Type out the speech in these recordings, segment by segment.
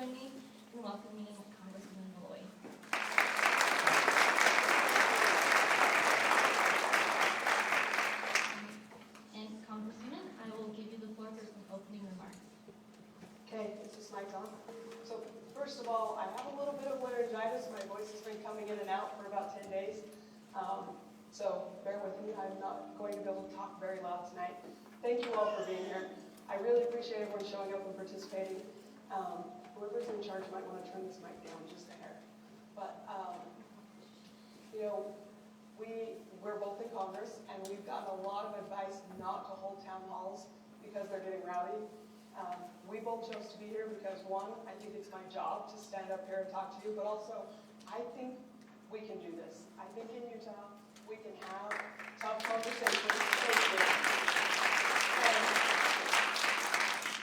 join me in welcoming Congressman Maloy. And Congressman, I will give you the floor for some opening remarks. Okay, is this mic on? So first of all, I have a little bit of laryngitis. My voice has been coming in and out for about 10 days. So bear with me. I'm not going to be able to talk very loud tonight. Thank you all for being here. I really appreciate everyone showing up and participating. Whoever's in charge might want to turn this mic down just a hair. But, we're both in Congress, and we've gotten a lot of advice not to hold town halls because they're getting rowdy. We both chose to be here because, one, I think it's my job to stand up here and talk to you, but also I think we can do this. I think in Utah we can have tough conversations. And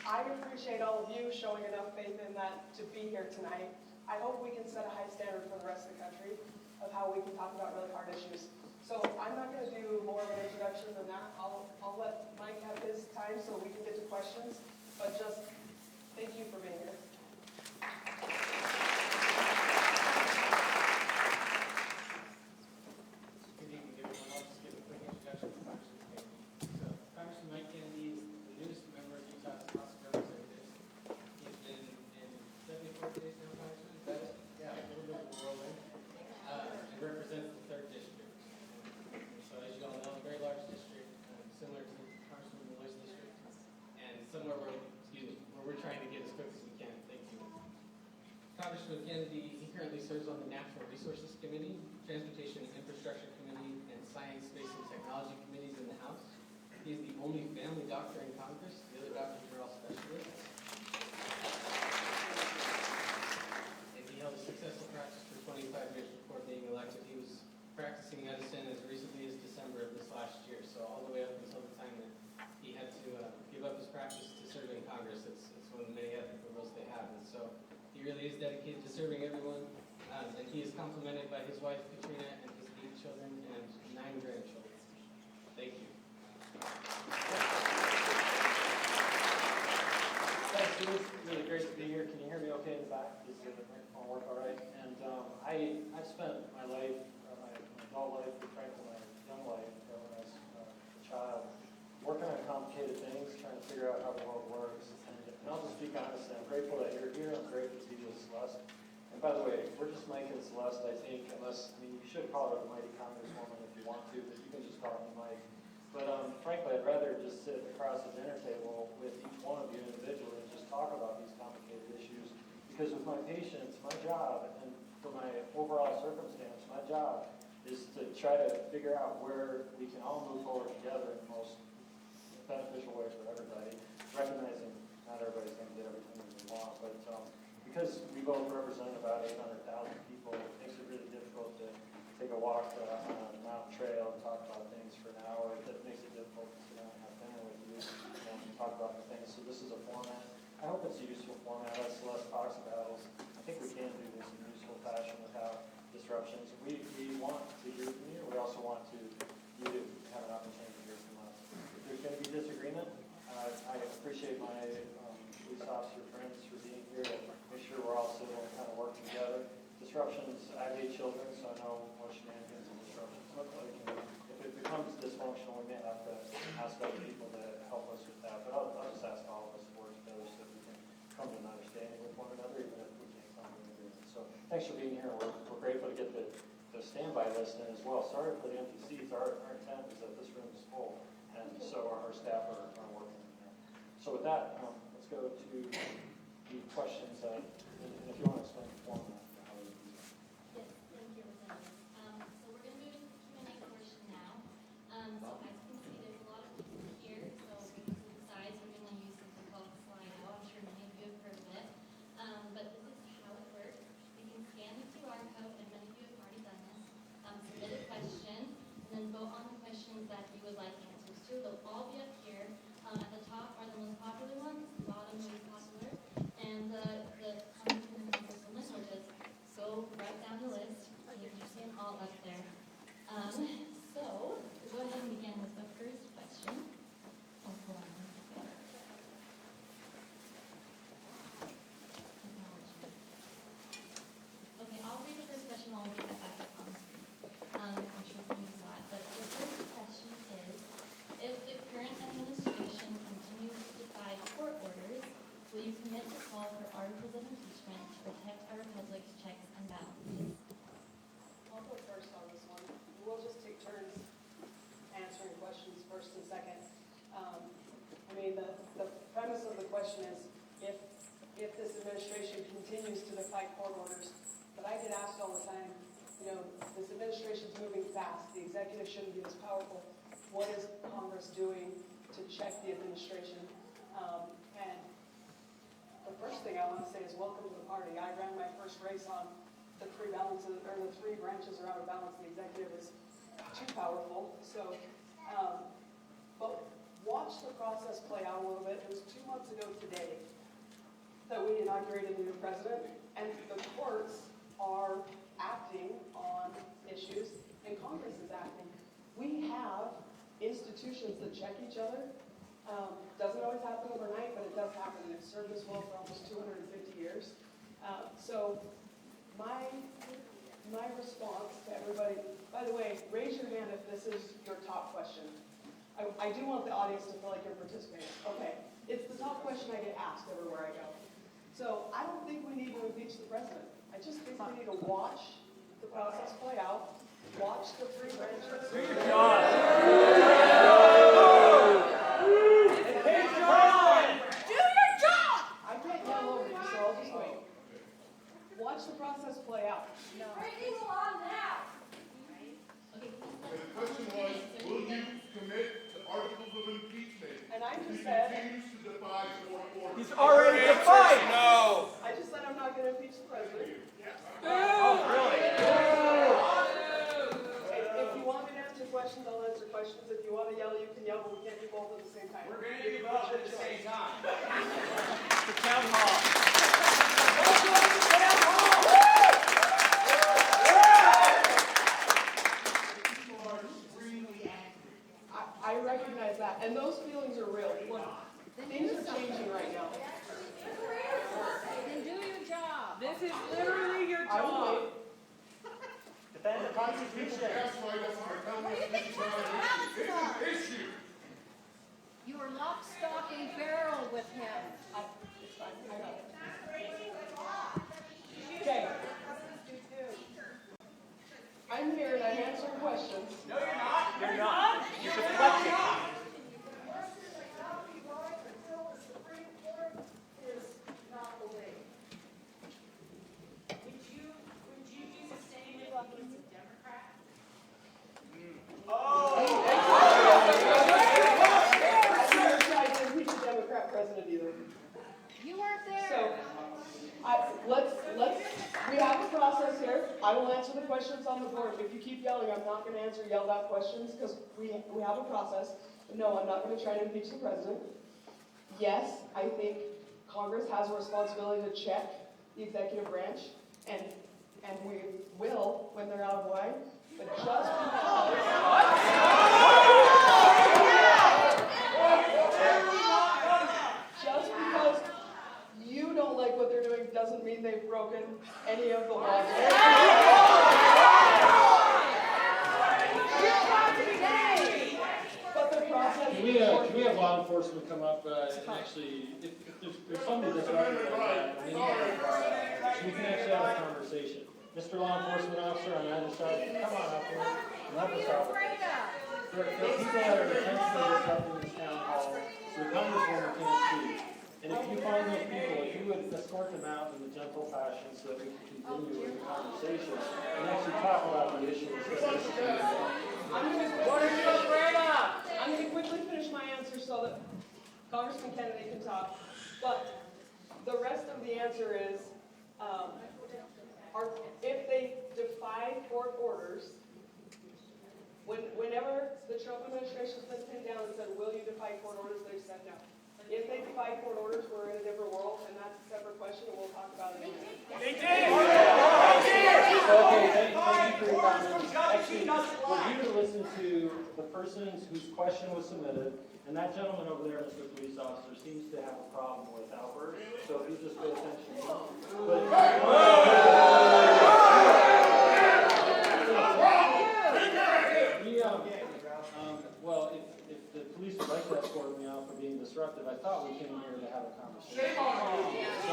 I appreciate all of you showing enough faith in that to be here tonight. I hope we can set a high standard for the rest of the country of how we can talk about really hard issues. So I'm not going to do more of an introduction than that. I'll let Mike have his time so we can get to questions. But just thank you for being here. Good evening, everyone. I'll just give a quick introduction to Congressman Kennedy. So, Congressman Mike Kennedy is the newest member of Utah's House of Representatives. He's been in 74 days now, Congressman. Is that it? Yeah, a little bit of a whirlwind. And represents the 3rd district. So, as you all know, a very large district, similar to Congressman Maloy's district, and somewhere where we're trying to get as quick as we can. Thank you. Congressman Kennedy, he currently serves on the Natural Resources Committee, Transportation and Infrastructure Committee, and Science, Space, and Technology Committees in the House. He is the only family doctor in Congress. The other doctors are all specialists. And he held a successful practice for 25 years before being elected. He was practicing medicine as recently as December of this last year, so all the way up until the time that he had to give up his practice to serve in Congress. It's one of the many ethical roles they have, and so he really is dedicated to serving everyone, and he is complemented by his wife, Katrina, and his 8 children and 9 grandchildren. Thank you. Thanks, Steve. Really great to be here. Can you hear me okay in the back? Does the microphone work all right? And I've spent my life, my adult life, and frankly my young life, when I was a child, working on complicated things, trying to figure out how the world works. And I'll just speak honestly, I'm grateful that you're here. I'm grateful to be with Celeste. And by the way, we're just Mike and Celeste, I think, you should call her the mighty Congresswoman if you want to, but you can just call me Mike. But frankly, I'd rather just sit across the dinner table with each one of you individually and just talk about these complicated issues. Because with my patients, my job, and for my overall circumstance, my job is to try to figure out where we can all move forward together in the most beneficial way for everybody, recognizing not everybody's going to get everything that they want, but because we both represent about 800,000 people, it makes it really difficult to take a walk on a mountain trail and talk about things for an hour. That makes it difficult to sit down and have dinner with you and talk about the things. So this is a format. I hope it's a useful format, as Celeste talks about. I think we can do this in a useful fashion without disruptions. We want to hear from you. We also want you to have an opportunity to hear from us. If there's going to be disagreement, I appreciate my police officer friends for being here to make sure we're all civil and kind of work together. Disruptions, I have 8 children, so I know what shenanigans and disruptions look like. And if it becomes dysfunctional, we may have to ask other people to help us with that. But I'll just ask all of us to work together so that we can come to an understanding with one another, even if we can't come to an agreement. So thanks for being here. We're grateful to get the standby list in as well. Sorry for the empty seats. Our intent is that this room is full, and so our staff are working in there. So with that, let's go to the questions. And if you want to explain the format. Yes, thank you, Representative. So we're going to move to the Q&A portion now. So as you can see, there's a lot of people here. So because of the size, we're going to use something called Slido. I'm sure many of you have heard of it. But this is how it works. You can scan the QR code, and many of you have already done this. Submit a question, and then vote on the questions that you would like answers to. They'll all be up here. At the top are the most popular ones. The bottom, least popular. to call for articles of impeachment to protect our republic's checks and balances. I'll go first on this one. We'll just take turns answering questions first and second. I mean, the premise of the question is if this administration continues to defy court orders, but I get asked all the time, you know, this administration's moving fast. The executive shouldn't be as powerful. What is Congress doing to check the administration? And the first thing I want to say is welcome to the party. I ran my first race on the three branches are out of balance. The executive is too powerful. So, but watch the process play out a little bit. It was 2 months ago today that we inaugurated a new president, and the courts are acting on issues, and Congress is acting. We have institutions that check each other. Doesn't always happen overnight, but it does happen. It's served us well for almost 250 years. So my response to everybody, by the way, raise your hand if this is your top question. I do want the audience to feel like you're participating. Okay, it's the top question I get asked everywhere I go. So I don't think we need to impeach the president. I just think we need to watch the process play out, watch the three branches. Do your job! I can't yell over you, so I'll just wait. Watch the process play out. No. Breaking law now. Okay, And the question was, will you commit to articles of impeachment? And I if just he said, continues to defy court orders? He's already defied! I just said I'm not going to impeach the president. Oh, really? If you want me to answer questions, I'll answer questions. If you want to yell, you can yell, but we can't do both at the same time. We're going to do both at the same time. The town hall. People are extremely angry. I recognize that, and those feelings are real. Look, things are changing right now. Then do your job. This is literally your I will job. wait. Defend the Constitution. That's why that's what I'm telling you. This is not an issue. It's an issue. You are lock, stock, and barrel with him. It's fine. I got it. Okay. I'm here and I'm answering questions. No, you're not. You're not. You're deflecting. Would you use the same if he was a Democrat? I didn't impeach a Democrat president either. You weren't there. So, we have a process here. I will answer the questions on the board. If you keep yelling, I'm not going to answer yelled out questions because we have a process. No, I'm not going to try to impeach the president. Yes, I think Congress has a responsibility to check the executive branch, and we will when they're out of line. But just because you don't like what they're doing doesn't mean they've broken any of the laws. But the process. Can we have law enforcement come up and actually, if there's somebody that's not like that, we can actually have a conversation. Mr. Law Enforcement Officer on either side, come on up here and help us out. There are people that are intentionally disrupting this town hall, so the congresswoman can't speak. And if you find those people, if you would escort them out in a gentle fashion so that we can continue the conversation and actually talk about the issues. I'm going to quickly finish my answer so that Congressman Kennedy can talk. But the rest of the answer is, if they defy court orders, whenever the Trump administration's been pinned down and said, will you defy court orders, they've said no. If they defy court orders, we're in a different world, and that's a separate question, and we'll talk about it in a minute. Okay, thank you for your comments. Actually, we're here to listen to the person whose question was submitted, and that gentleman over there, Mr. Police Officer, seems to have a problem with Albert, so if you just pay attention. Well, if the police would like to escort me out for being disruptive, I thought we came here to have a conversation. So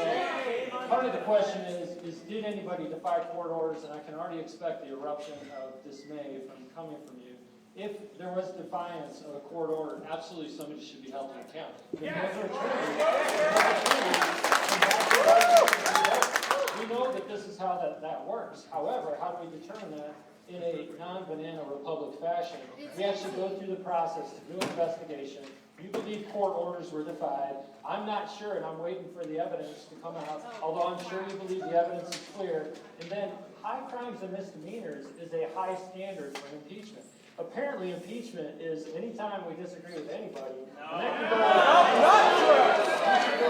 part of the question is did anybody defy court orders? And I can already expect the eruption of dismay coming from you. If there was defiance of a court order, absolutely somebody should be held to account. We know that this is how that works. However, how do we determine that in a non-banana republic fashion? We actually go through the process to do an investigation. You believe court orders were defied. I'm not sure, and I'm waiting for the evidence to come out, although I'm sure you believe the evidence is clear. And then high crimes and misdemeanors is a high standard for impeachment. Apparently, impeachment is anytime we disagree with anybody. And that can go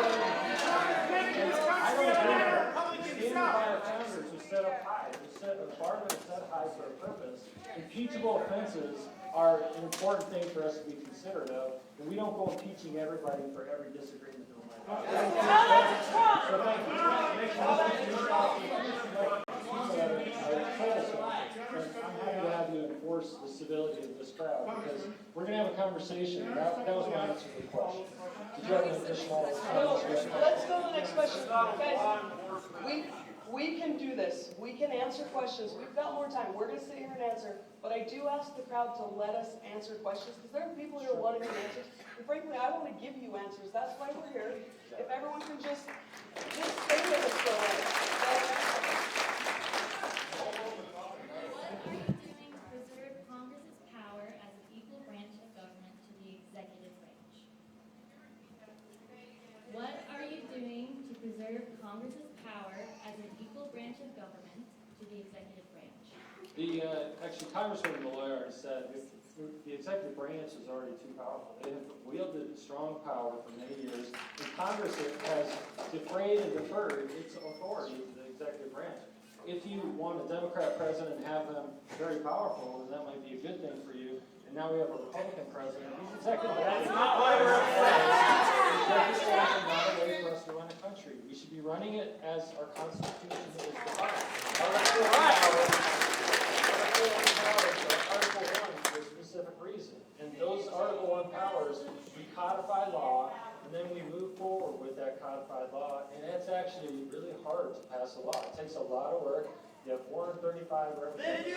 I don't agree. Standing by our founders who set up high, the bar was set high for a purpose. Impeachable offenses are an important thing for us to be considerate of, and we don't go impeaching everybody for every disagreement that we might have. So thank you. I'm happy to have you enforce the civility of this crowd, because we're going to have a conversation. That was my answer to the question. Did you have an additional Let's go to the next question. Guys, we can do this. We can answer questions. We've got more time. We're going to sit here and answer. But I do ask the crowd to let us answer questions, because there are people here wanting the answers. And frankly, I want to give you answers. That's why we're here. If everyone can just stay with us for a minute. What are you doing to preserve Congress's power as an equal branch of government to the executive branch? What are you doing to preserve Congress's power as an equal branch of government to the executive branch? Actually, Congresswoman Maloy already said the executive branch is already too powerful. They have wielded strong power for many years, and Congress has defrayed and deferred its authority to the executive branch. If you want a Democrat president and have them very powerful, then that might be a good thing for you. And now we have a Republican president. He's executive branch. That's not why we're executive branch is not a way for us to run a country. We should be running it as our Constitution is defined. Article 1 for a specific reason. And those Article 1 powers, we codify law, and then we move forward with that codified law. And it's actually really hard to pass a law. It takes a lot of work. You have 435 representatives.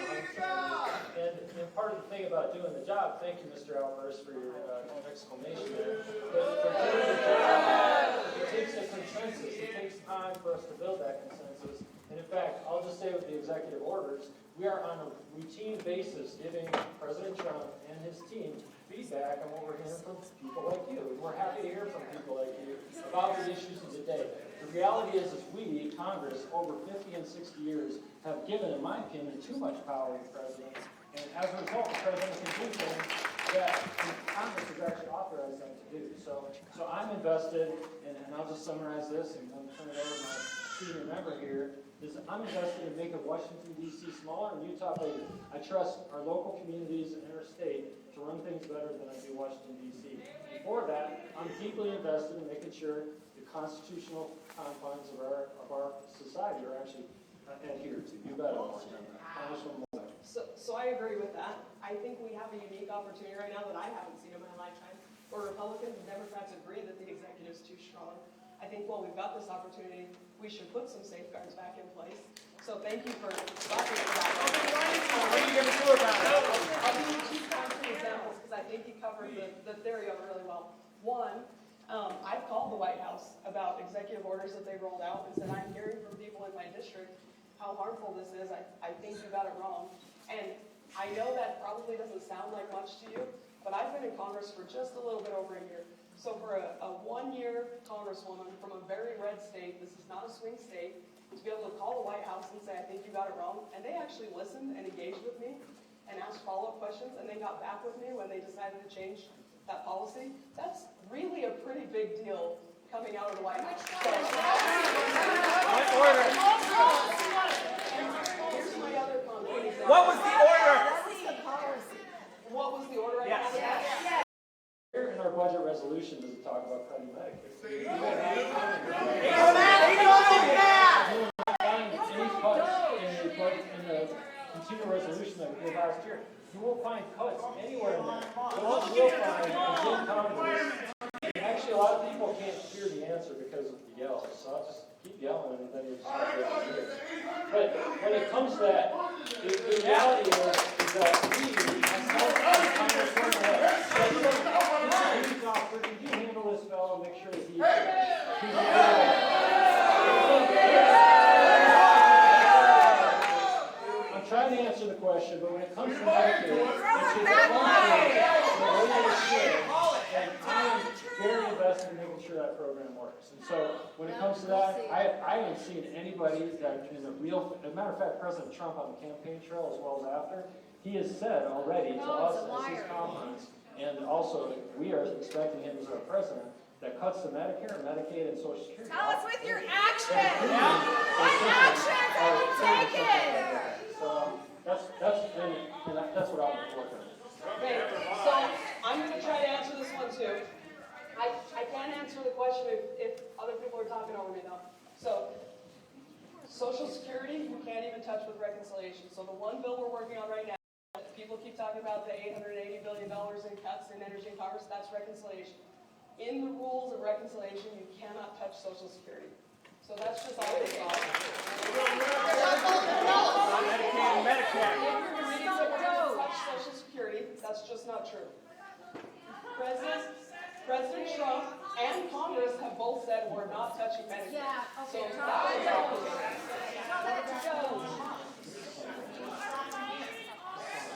And part of the thing about doing the job, thank you, Mr. Alvarez, for your exclamation there. But doing the job, it takes a consensus. It takes time for us to build that consensus. And in fact, I'll just say with the executive orders, we are on a routine basis giving President Trump and his team feedback on what we're hearing from people like you. And we're happy to hear from people like you about the issues of the day. The reality is we, Congress, over 50 and 60 years, have given, in my opinion, too much power to the president. And as a result, the president can do things that Congress has actually authorized them to do. So I'm invested, and I'll just summarize this and then turn it over to my senior member here. I'm invested in making Washington, D.C. smaller and Utah bigger. I trust our local communities and our state to run things better than I do Washington, D.C. Before that, I'm deeply invested in making sure the constitutional confines of our society are actually adhered to. You bet I'm working on that. Congresswoman Maloy. So I agree with that. I think we have a unique opportunity right now that I haven't seen in my lifetime, where Republicans and Democrats agree that the executive is too strong. I think while we've got this opportunity, we should put some safeguards back in place. So thank you for talking about that. What are you going to do about it? I'll give you two concrete examples because I think you covered the theory of it really well. One, I've called the White House about executive orders that they rolled out and said, I'm hearing from people in my district how harmful this is. I think you got it wrong. And I know that probably doesn't sound like much to you, but I've been in Congress for just a little bit over a year. So for a one-year congresswoman from a very red state, this is not a swing state, to be able to call the White House and say, I think you got it wrong, and they actually listened and engaged with me and asked follow-up questions, and they got back with me when they decided to change that policy. That's really a pretty big deal coming out of the White House. What order? Here's my other concrete example. What was the order? What was the order? Yes. Here in our budget resolution, does it talk about cutting Medicare? He knows that! Any cuts in the continuing resolution that we did last year, you won't find cuts anywhere in there. What you will find is encumbrances. Actually, a lot of people can't hear the answer because of the yells, so I'll just keep yelling at anybody But when it comes to that, the reality is that we, could you handle this fellow, make sure that he's I'm trying to answer the question, but when it comes to Medicaid, and I'm very invested in making sure that program works. And so when it comes to that, I haven't seen anybody that is a real, as a matter of fact, President Trump on the campaign trail as well as after, he has said already to us as his conference, and also we are expecting him as our president, that cuts to Medicare, Medicaid, and Social Security. Tell us with your actions. What actions have you taken? So that's what I'm working on. Okay, so I'm going to try to answer this one too. I can't answer the question if other people are talking over me though. So, Social Security, you can't even touch with reconciliation. So the one bill we're working on right now, people keep talking about the $880 billion in cuts in energy and commerce, that's reconciliation. In the rules of reconciliation, you cannot touch Social Security. So that's just all they are. Medicare. Touch Social Security, that's just not true. President Trump and Congress have both said we're not touching Medicare. Yeah, okay. So that is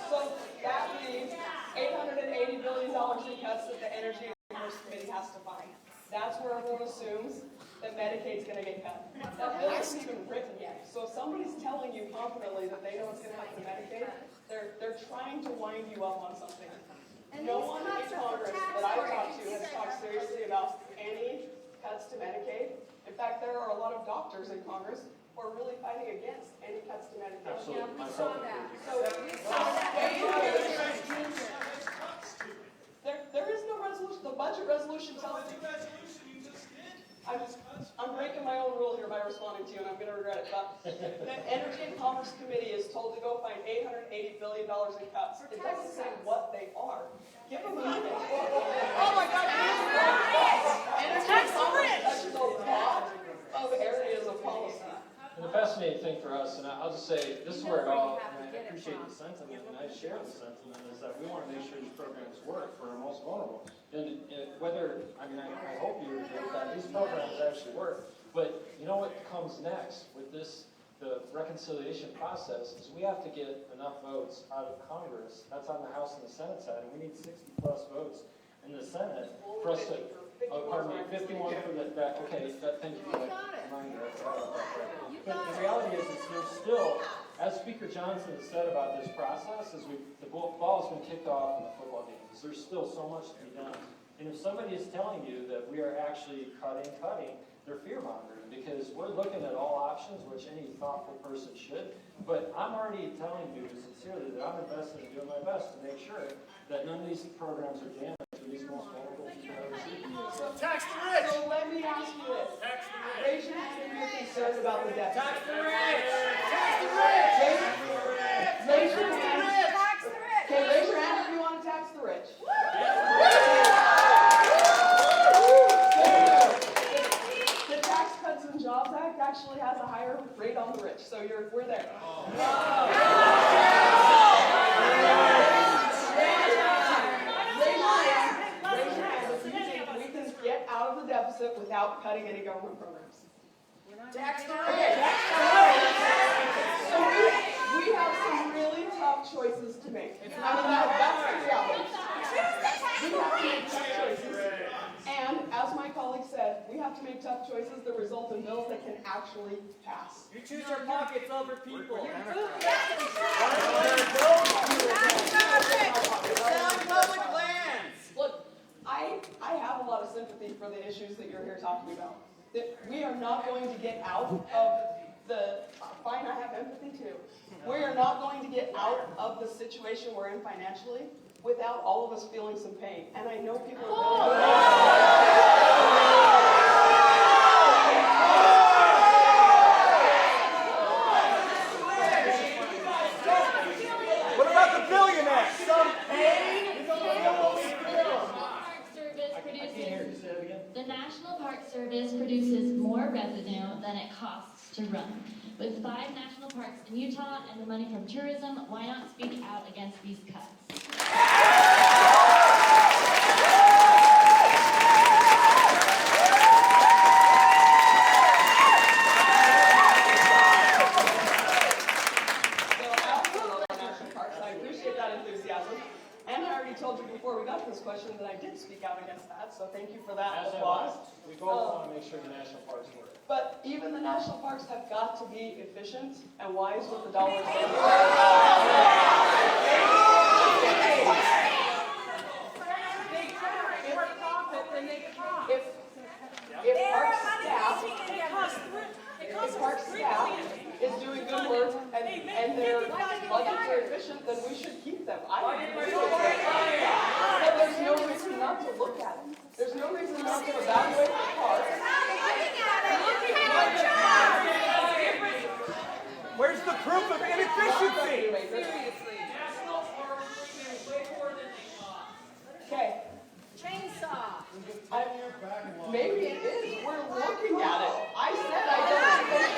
So that means $880 billion in cuts that the Energy and Commerce Committee has to find. That's where everyone assumes that Medicaid's going to get cut. That bill isn't even written yet. So if somebody's telling you confidently that they know it's going to happen to Medicaid, they're trying to wind you up on something. No one in Congress that I've talked to has talked seriously about any cuts to Medicaid. In fact, there are a lot of doctors in Congress who are really fighting against any cuts to Medicaid. Absolutely. Yeah, we saw that. So there is no resolution. The budget resolution tells you. I'm breaking my own rule here by responding to you, and I'm going to regret it. But the Energy and Commerce Committee is told to go find $880 billion in cuts. It doesn't say what they are. Give them a minute. Oh my God! Energy and Commerce touches a lot of areas of policy. And the fascinating thing for us, and I'll just say, this is where it all, and I appreciate the sentiment, and I share the sentiment, is that we want to make sure these programs work for our most vulnerable. And whether, I hope you agree that these programs actually work, but you know what comes next with this, the reconciliation process, is we have to get enough votes out of Congress, that's on the House and the Senate side, and we need 60+ votes in the Senate for us to, 51 for that, okay, thank you for that reminder. But the reality is there's still, as Speaker Johnson has said about this process, is the ball's been kicked off in the football games. There's still so much to be done. And if somebody is telling you that we are actually cutting, they're fear-mongering, because we're looking at all options, which any thoughtful person should. But I'm already telling you sincerely that I'm invested in doing my best to make sure that none of these programs are damaged to these most vulnerable people ever seen. Tax the rich. So let me ask you this. Tax the rich. Raise your hand if you're concerned about the deficit. Tax the rich. Tax the rich. Raise your hand. Tax the rich. Okay, raise your hand if you want to tax the rich. The Tax Cuts and Jobs Act actually has a higher rate on the rich, so we're there. Without cutting any government programs. Tax the Okay, rich. so we have some really tough choices to make. That's the reality. We have to make tough choices. And as my colleague said, we have to make tough choices that result in bills that can actually pass. You choose your pockets over people. Selling public lands. Look, I have a lot of sympathy for the issues that you're here talking about. That we are not going to get out of the, fine, I have empathy too. We are not going to get out of the situation we're in financially without all of us feeling some pain. And I know people are What about the billionaires? Some pain? The National Park Service produces more revenue than than it costs to run. With 5 national parks in Utah and the money from tourism, why not speak out against these cuts? And I already told you before we got this question that I did speak out against that, so thank you for that As have applause. I. We both want to make sure the national parks work. But even the national parks have got to be efficient and wise with the dollars they use. If park staff is doing good work and their budgets are efficient, then we should keep them. I agree with that. But there's no reason not to look at it. There's no reason not to evaluate the park. Where's the proof of inefficiency? Okay. Chainsaw. Maybe it is. We're looking at it. I said I don't think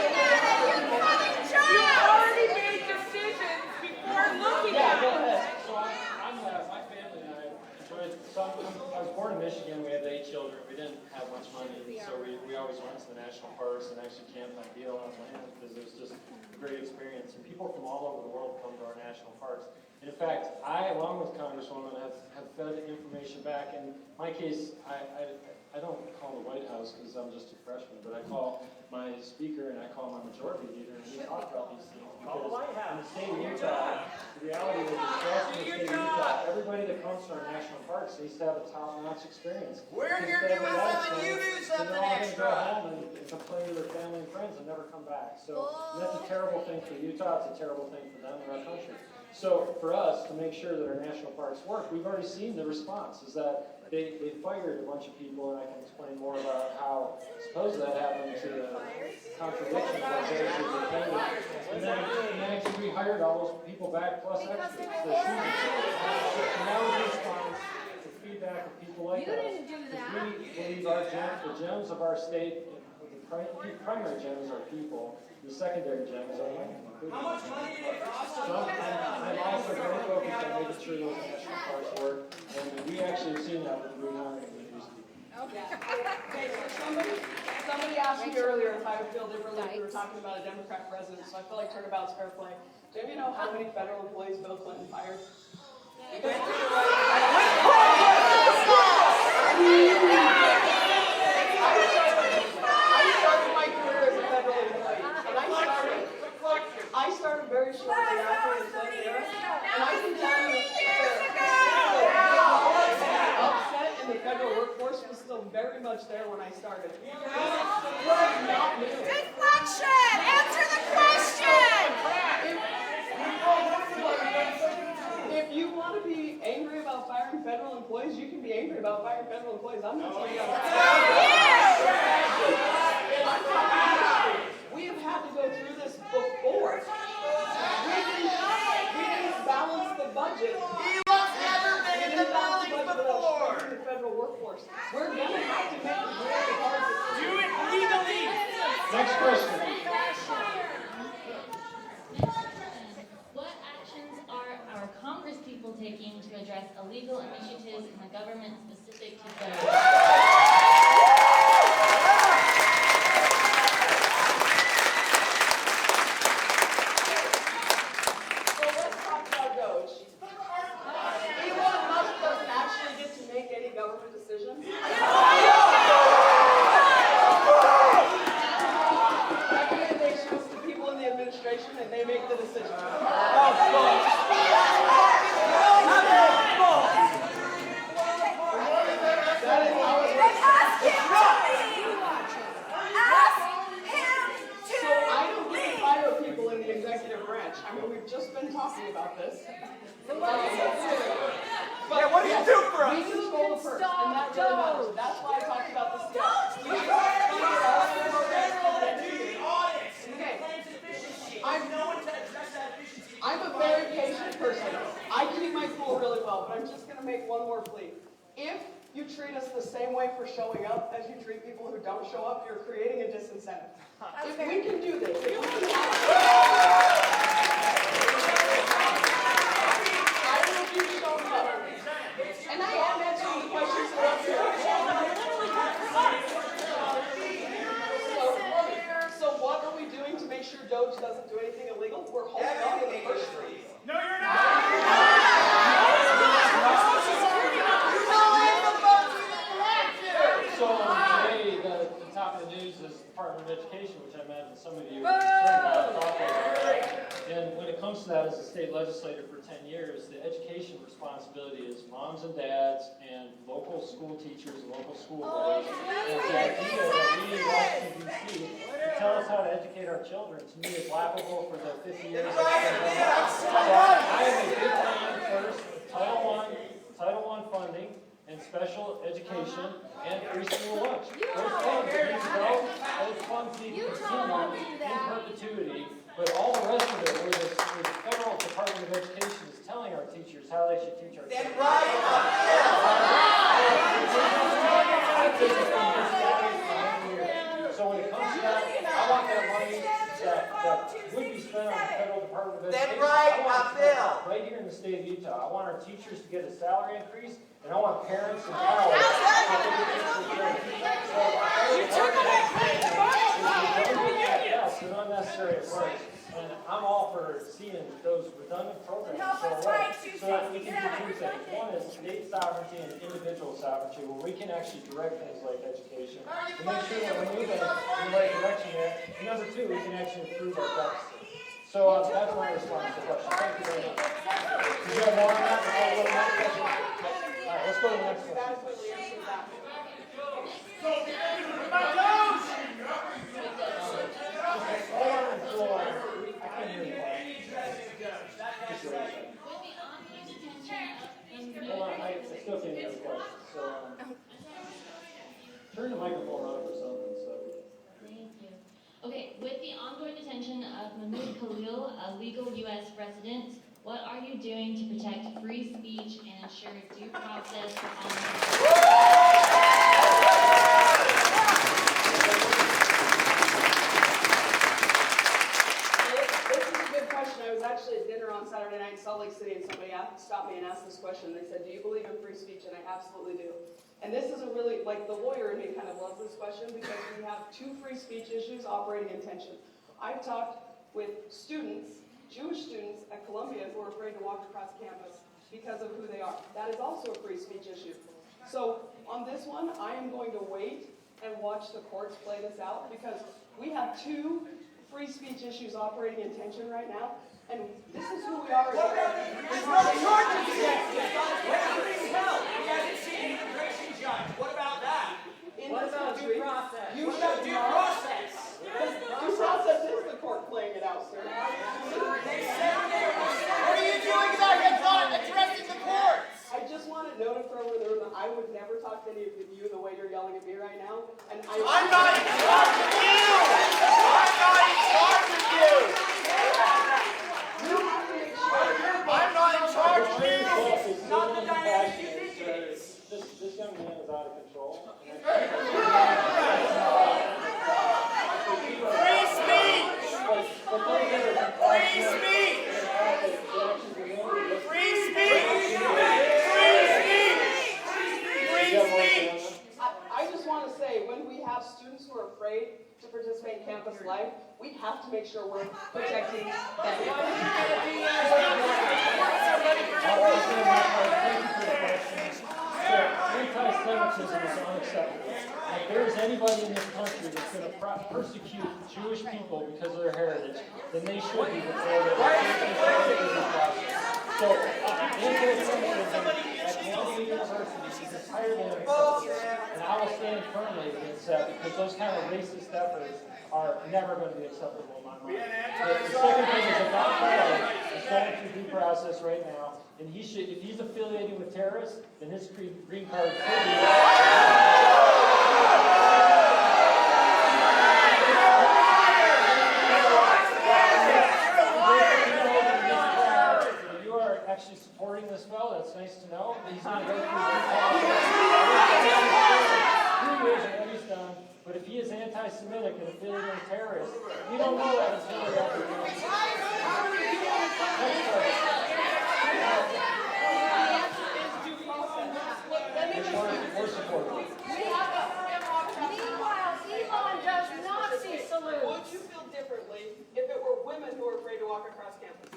You already made decisions before looking Yeah, at go it. ahead. So my family and I enjoyed, I was born in Michigan, we had 8 children, we didn't have much money, so we always went to the national parks and actually camped on Deal on land because it was just a great experience. And people from all over the world come to our national parks. In fact, I, along with Congresswoman, have fed information back. In my case, I don't call the White House because I'm just a freshman, but I call my speaker and I call my majority leader and we talk about these things. Because in the state of Utah, the reality is that in the state of Utah, everybody that comes to our national parks needs to have a top-notch experience. We're here doing something, you do something They're all going to go extra. home and complain to their family and friends and never come back. So that's a terrible thing for Utah, it's a terrible thing for them and our country. So for us, to make sure that our national parks work, we've already seen the response, is that they fired a bunch of people, and I can explain more about how supposedly that happened to the contradiction of what they were and then actually we hired all those people back plus extras. So now we respond to feedback of people like You us. didn't do that. We believe our the gems of our state, the primary gems are people, the secondary gems are women. How much money did it cost So I'm also very focused on making sure those national parks work, and we actually have seen that with the rehiring of the Bluesky. Okay, so somebody asked me earlier if I would feel differently if we were talking about a Democrat president, so I feel like turnabout's fair play. Do you know how many federal employees Bill Clinton fired? I started my career as a federal employee, and I started very shortly after the Clinton era, and I can tell you the upset in the federal workforce was still very much there when I started. Not new. Deflection! Answer the question! If you want to be angry about firing federal employees, you can be angry about firing federal employees. I'm not telling you. We have had to go through this before. We didn't balance the budget. Elon's never been in the building before! The federal workforce. We're going to have to make really hard decisions. Do it legally! Next question. What actions are our Congress people taking to address illegal initiatives in the government specific to doge? So let's talk about doge. Elon Musk doesn't actually get to make any government decisions. Recommendations to people in the administration, and they make the decision. That is how it works. So I don't get to fire people in the executive branch. I mean, we've just been talking about this. But what do you do for us? We control the purse, and that really matters. That's why I talked about the steps. We try I'm a very patient person. I keep my cool really well, but I'm just going to make one more plea. If you treat us the same way for showing up as you treat people who don't show up, you're creating a disincentive. If we can do this, if we can I will keep showing up. And I am answering the questions that are here. So what are we doing to make sure Doge doesn't do anything illegal? We're holding on to the first three. No, you're not. So today, the top of the news is the Department of Education, which I imagine some of you have heard about. And when it comes to that, as a state legislator for 10 years, the education responsibility is moms and dads and local school teachers and local school boards. And the idea that we in Washington, D.C. tell us how to educate our children, to me, is laughable for the 50 years. So I am a big fan first of Title I funding and special education and free school lunch. Those funds need to go, those funds need to continue in perpetuity, but all the rest of it, where the federal Department of Education is telling our teachers how they should teach our children. So when it comes to that, I want that money that would be spent on the federal Department of Education. I want it spent right here in the state of Utah. I want our teachers to get a salary increase, and I want parents and colleges to get it's an unnecessary approach. And I'm all for seeing those redundant programs go away so that we can do two things. One is state sovereignty and individual sovereignty, where we can actually direct things like education to make sure that we're moving in the right direction there. And number two, we can actually improve our deficit. So that's my response to the question. Thank you very much. Do you have more on that before we go to the next question? All right, let's go to the next question. Hold on, I still can't hear the question. So, turn the microphone on for something. So. Thank you. Okay, with the ongoing detention of Mahmoud Khalil, a legal U.S. resident, what are you doing to protect free speech and ensure due process for I was actually at dinner on Saturday night in Salt Lake City, and somebody stopped me and asked this question. They said, do you believe in free speech? And I absolutely do. And this isn't really, like, the lawyer in me kind of loves this question because we have two free speech issues operating in tension. I've talked with students, Jewish students at Columbia, who are afraid to walk across campus because of who they are. That is also a free speech issue. So on this one, I am going to wait and watch the courts play this out because we have two free speech issues operating in tension right now. And this is who we are. There's no charges against it. Everything's held. We haven't seen an immigration judge. What about that? What about due process? You have due process. Due process is the court playing it out, sir. They said there was. What are you doing about him not addressing the courts? I just want to note for everyone in the room that I would never talk to any of you the way you're yelling at me right now. And I'm not in charge of you. I'm not in charge of you. I'm not in charge of you. Not the dynamic you think it is. This young man is out of control. Free speech. Free speech. Free speech. Free speech. I just want to say, when we have students who are afraid to participate in campus life, we have to make sure we're protecting them. Anti-Semitism is unacceptable. If there is anybody in this country that's going to persecute Jewish people because of their heritage, then they should be before the So, anti-Semitism at Columbia University is entirely unacceptable. And I will stand firmly against that because those kind of racist efforts are never going to be acceptable in my mind. The second thing is that Don Ford is going through due process right now, and he should, if he's affiliated with terrorists, then his green card could be. You are actually supporting this bill. That's that's nice to know. He's going to go through 3 years and what he's done. But if he is anti-Semitic and affiliated with terrorists, we don't know that until we have to do it. We're supportive. Meanwhile, Elon does Nazi salutes. Would you feel differently if it were women who were afraid to walk across campus?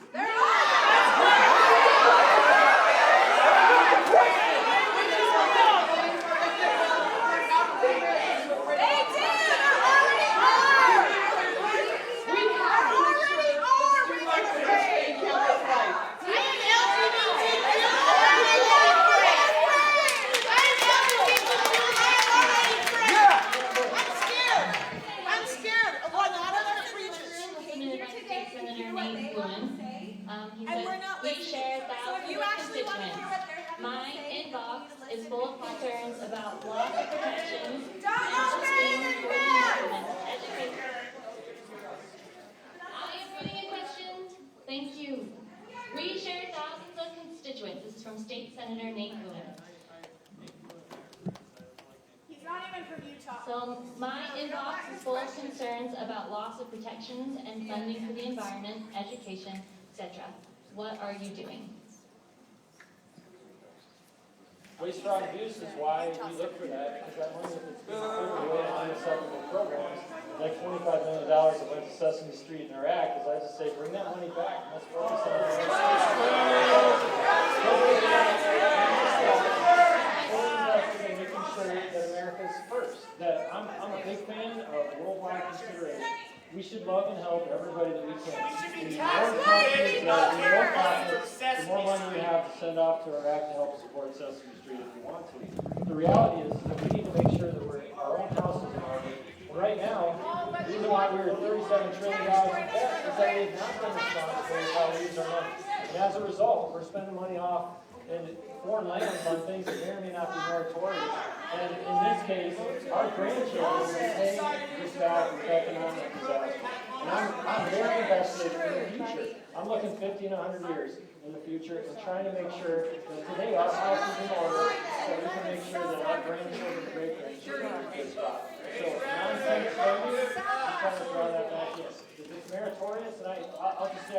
My inbox is full of concerns about loss of protections. I am reading a question. Thank you. We share thousands of constituents. This is from State Senator Nate Lewin. He's not even from Utah. So my inbox is full of concerns about loss of protections and funding for the environment, education, etc. What are you doing? Waste, fraud, and abuse is why we look for that, because that money, if it's being put away in unacceptable programs, like $25 million that went to Sesame Street in Iraq, is I just say, bring that money back, and let's focus on it. Making sure that America's first. That I'm a big fan of worldwide consideration. We should love and help everybody that we can. The more money we have to send off to Iraq to help support Sesame Street if we want to. But the reality is that we need to make sure that our own house is in order. And right now, the reason why we're $37 trillion in debt is that we've not been responsible for how we use our money. And as a result, we're spending money off in foreign lands on things that may or may not be meritorious. And in this case, our grandchildren will pay this back with economic disaster. And I'm very invested in the future. I'm looking 50 and 100 years in the future and trying to make sure that today our house is in order so we can make sure that our grandchildren and great-grandchildren are good spot. So nonsense spending, I'm trying to draw that back in. If it's meritorious, and I'll just say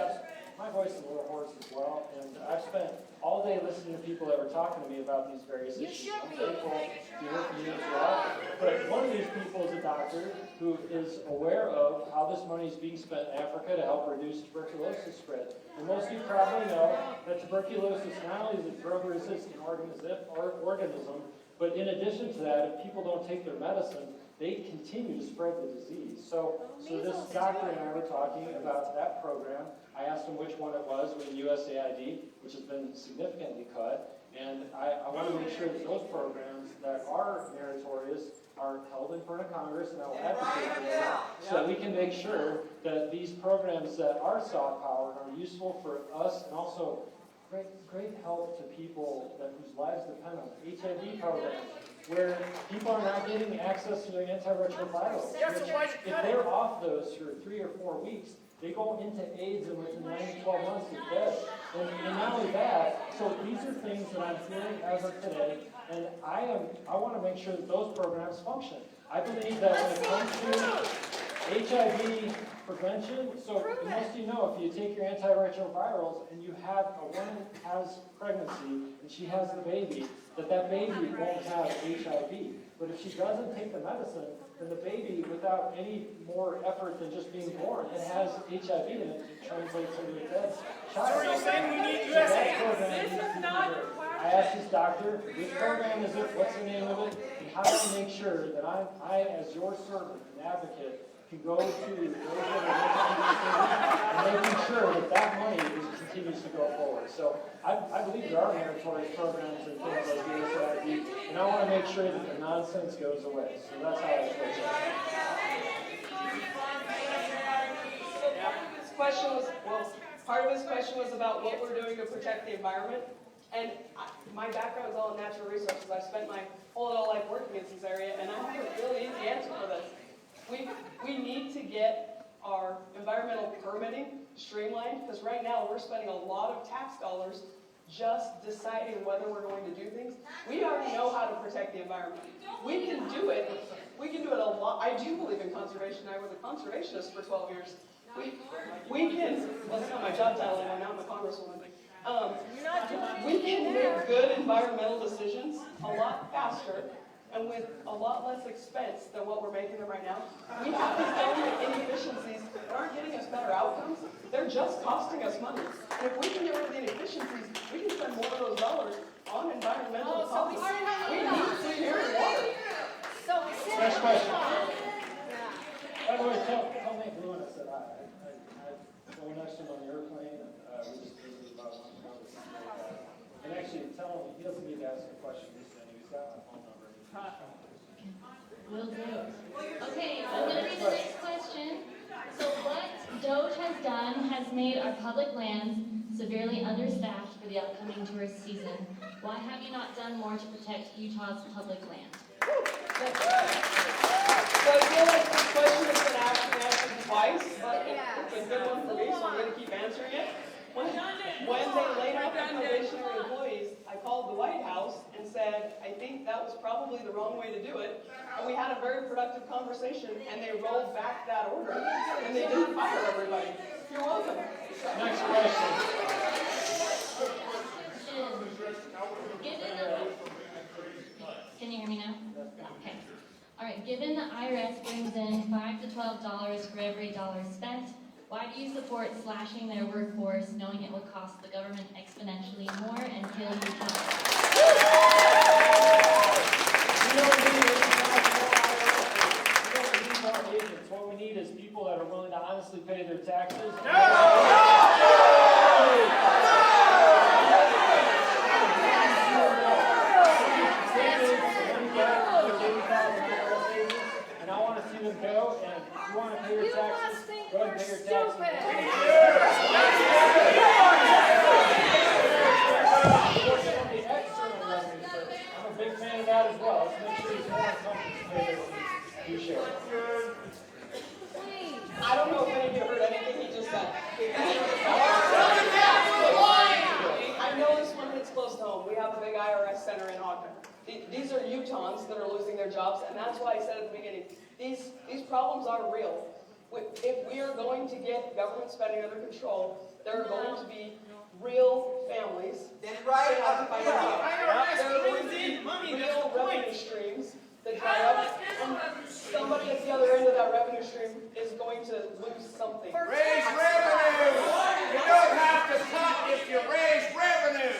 my voice is a little hoarse as well, and I've spent all day listening to people that were talking to me about these various issues. I'm grateful to hear from you as well. But one of these people is a doctor who is aware of how this money is being spent in Africa to help reduce tuberculosis spread. And most of you probably know that tuberculosis not only is a drug-resistant organism, but in addition to that, if people don't take their medicine, they continue to spread the disease. So this doctor and I were talking about that program. I asked him which one it was with USAID, which has been significantly cut. And I want to make sure that those programs that are meritorious are held in front of Congress, and I will advocate for them so that we can make sure that these programs that are soft-powered are useful for us and also great help to people whose lives depend on it. HIV programs, where people are not getting access to their antiretrovirals. If they're off those for 3 or 4 weeks, they go into AIDS and within 9 to 12 months they're dead. And not only that, so these are things that I'm hearing as of today, and I want to make sure that those programs function. I believe that when it comes to HIV prevention, so most of you know, if you take your antiretrovirals and you have a woman has pregnancy and she has the baby, that baby won't have HIV. But if she doesn't take the medicine, then the baby, without any more effort than just being born, it has HIV and it translates into a dead child. So are you saying we need So that USAID? program needs to be preserved. I asked this doctor, which program is it, what's the name of it, and how do we make sure that I as your servant and advocate, can go to those that are making sure that money continues to go forward. So I believe there are meritorious programs and things like USAID, and I want to make sure that the nonsense goes away. So that's how I approach it. Part of this question was about what we're doing to protect the environment. And my background is all in natural resources. I've spent my whole adult life working in this area, and I have a really easy answer for this. We need to get our environmental permitting streamlined, because right now we're spending a lot of tax dollars just deciding whether we're going to do things. We already know how to protect the environment. We can do it. We can do it a lot. I do believe in conservation. I was a conservationist for 12 years. We can, well, that's not my job title anymore, now I'm a congresswoman. We can make good environmental decisions a lot faster and with a lot less expense than what we're making them right now. We have these government inefficiencies that aren't getting us better outcomes. They're just costing us money. And if we can get rid of the inefficiencies, we can spend more of those dollars on environmental topics. We need clean air and water. Next question. By the way, tell Nate Bruin I said hi. I go next to him on the airplane, and we just visited about 1 hour. And actually, tell him he doesn't need to ask a question. He's got my phone number. Will do. Okay, I'm going to read the next question. So what Doge has done has made our public lands severely understaffed for the upcoming tourist season. Why have you not done more to protect Utah's public land? So I feel like this question has been asked and answered twice, but it's a good one for me, so I'm going to keep answering it. When they laid off the probationary employees, I called the White House and said, I think that was probably the wrong way to do it. And we had a very productive conversation, and they rolled back that order, and they didn't fire everybody. You're welcome. Next question. Can you hear me now? Okay. All right. Given the IRS brings in $5 to $12 for every dollar spent, why do you support slashing their workforce, knowing it will cost the government exponentially more and kill Utah? We don't need more agents. What we need is people that are willing to honestly pay their taxes. And I want to see them go, and if you want to pay your taxes, go ahead and pay your taxes. I'm a big fan of that as well. Let's make sure these foreign companies pay their fees. You share. I don't know if any of you heard anything he just said. I know this one hits close to home. We have a big IRS center in Ogden. These are Utahns that are losing their jobs, and that's why I said at the beginning, these problems are real. If we are going to get government spending under control, there are going to be real families. Then right up There are going to be real revenue streams that dry up, and somebody at the other end of that revenue stream is going to lose something. Raise revenue! You don't have to cut if you raise revenue!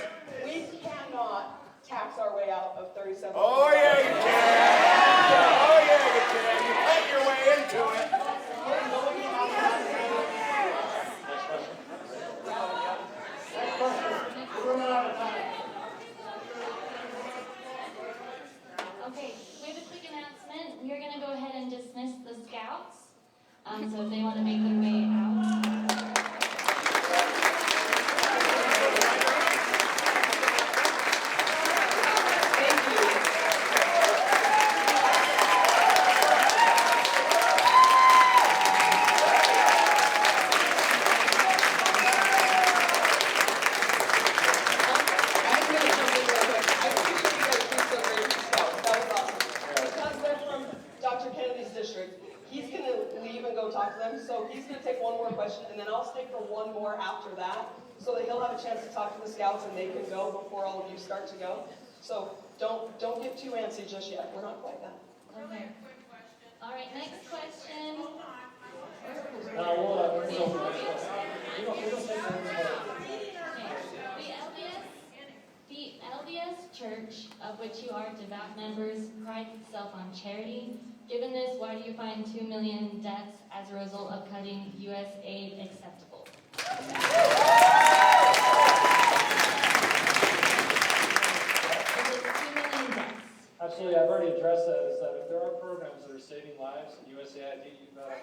We cannot tax our way out of 37. Oh yeah you can! Oh yeah you can! You cut your way into it! We're going to have to have Next question. We're running out of time. Okay, we have a quick announcement. We are going to go ahead and dismiss the scouts. So if they want to make their way out. So he's going to take one more question, and then I'll stay for one more after that, so that he'll have a chance to talk to the scouts, and they can go before all of you start to go. So don't get too antsy just yet. We're not quite done. Okay. All right, next question. The LDS Church, of which you are devout members, prides itself on charity. Given this, why do you find 2 million deaths as a result of cutting U.S. aid acceptable? Absolutely, I've already addressed that, is that if there are programs that are saving lives in USAID, you've got to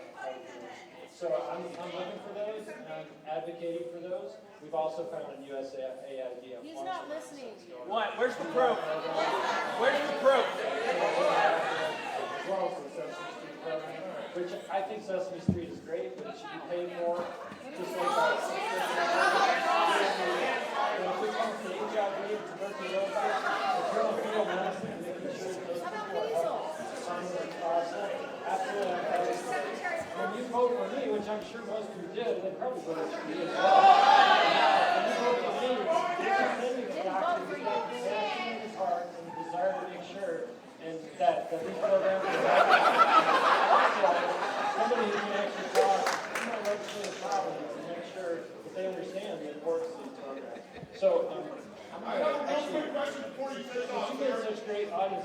so I'm looking for those, and I'm advocating for those. We've also found in USAID. He's not listening. What? Where's the proof? Where's the proof? As well as the Sesame Street program, which I think Sesame Street is great, but it should be paid for. Just like that. But if we come to team was who did, and they probably voted for me as well. And you voted for me, you're sending a doctor who's got passion in his heart and a desire to make sure and that these programs are also somebody who can actually talk to my legislative colleagues and make sure that they understand the importance of these programs. So, I'm I have one quick question before you take off, you get sir. such great audience.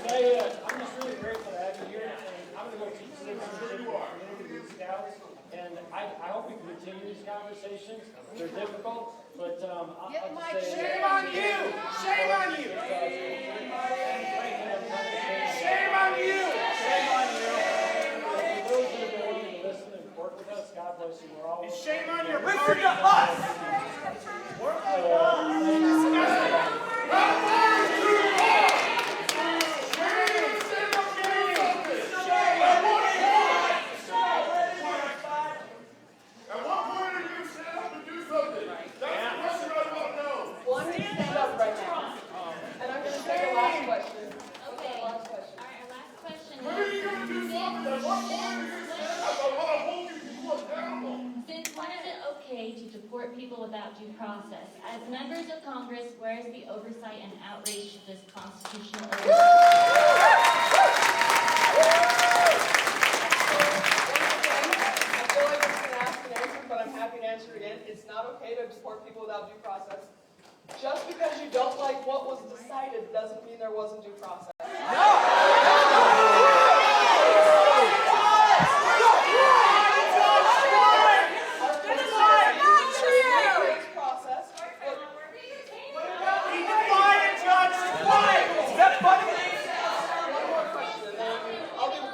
Hey, I'm just really grateful to have you here, and I'm going to go teach citizenship and community scouts, and I hope we can continue these conversations. They're difficult, but I'll Get just Mike, say... Shame on you! Shame on you! Shame on you! Shame on you! For those that have been willing to listen and work with us, God bless you. We're all... Shame on your Listen to us! Work with us! At what point are you going to stand up and do something? That's the question I want to know. Well, I'm going to stand up right now. And I'm going to take a last question. Okay. Last question. All right, our last question When are you going to do something? At what point are you going to stand up? I want to hold you people accountable. Since when is it okay to deport people without due process? As members of Congress, where is the oversight and outrage to this constitutional order? I feel like it's been asked and answered, but I'm happy to answer it again. It's not okay to deport people without due process. Just because you don't like what was decided doesn't mean there wasn't due process.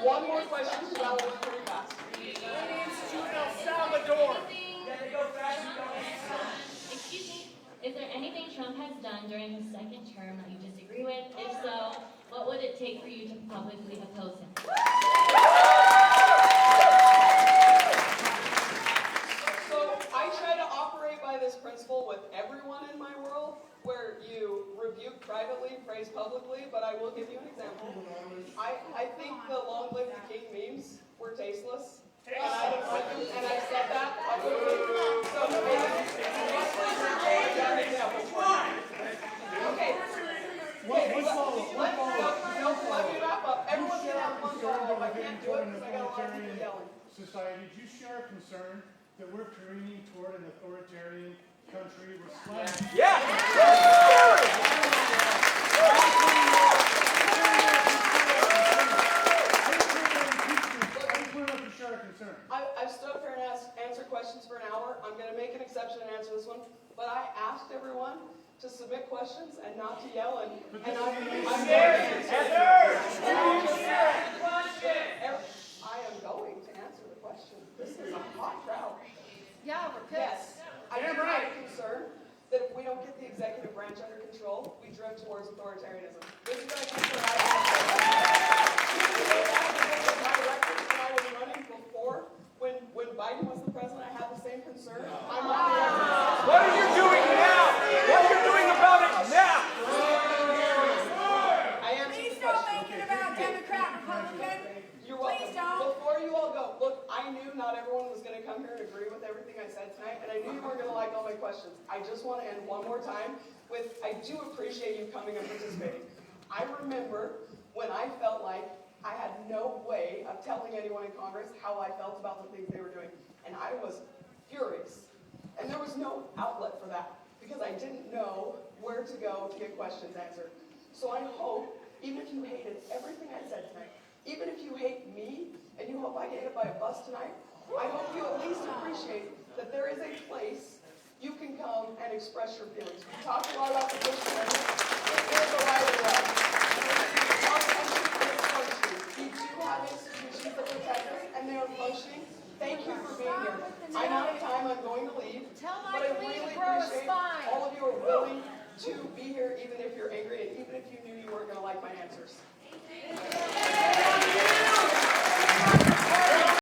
One more question, so that will be pretty fast. Excuse me, is there anything Trump has done during his second term that you disagree with? If so, what would it take for you to publicly oppose him? So I try to operate by this principle with everyone in my world, where you rebuke privately, praise publicly, but I will give you an example. I think the long live the king memes were tasteless. And I've said that publicly. So okay. Let me wrap up. Everyone can have one follow-up. I can't do it because I got a lot of people yelling. Society, do you share a concern that we're careening toward an authoritarian country where slavery? Yeah! I've stood up here and answered questions for an hour. I'm going to make an exception and answer this one. But I asked everyone to submit questions and not to yell. And I'm very I am going to answer the question. This is a hot crowd. Yeah, we're pissed. Yes, I am concerned that if we don't get the executive branch under control, we drift towards authoritarianism. This is going to come from my record when I was running before. When Biden was the president, I had the same concern. I'm on the record. What are you doing now? What are you doing about it now? I answered Please the don't question. make it about Democrat, Republican. You're welcome. Please don't. Before you all go, look, I knew not everyone was going to come here and agree with everything I said tonight, and I knew you weren't going to like all my questions. I just want to end one more time with, I do appreciate you coming and participating. I remember when I felt like I had no way of telling anyone in Congress how I felt about the things they were doing, and I was furious. And there was no outlet for that, because I didn't know where to go to get questions answered. So I hope, even if you hated everything I said tonight, even if you hate me, and you hope I get hit by a bus tonight, I hope you at least appreciate that there is a place you can come and express your feelings. We talked a lot about the First Amendment. It is a right of way. Our country is functioning. We do have institutions that protect us, and they are functioning. Thank you for being here. I'm out of time. I'm going to leave. Tell But Mike I to leave really and grow a appreciate spine. all of you are willing to be here, even if you're angry, and even if you knew you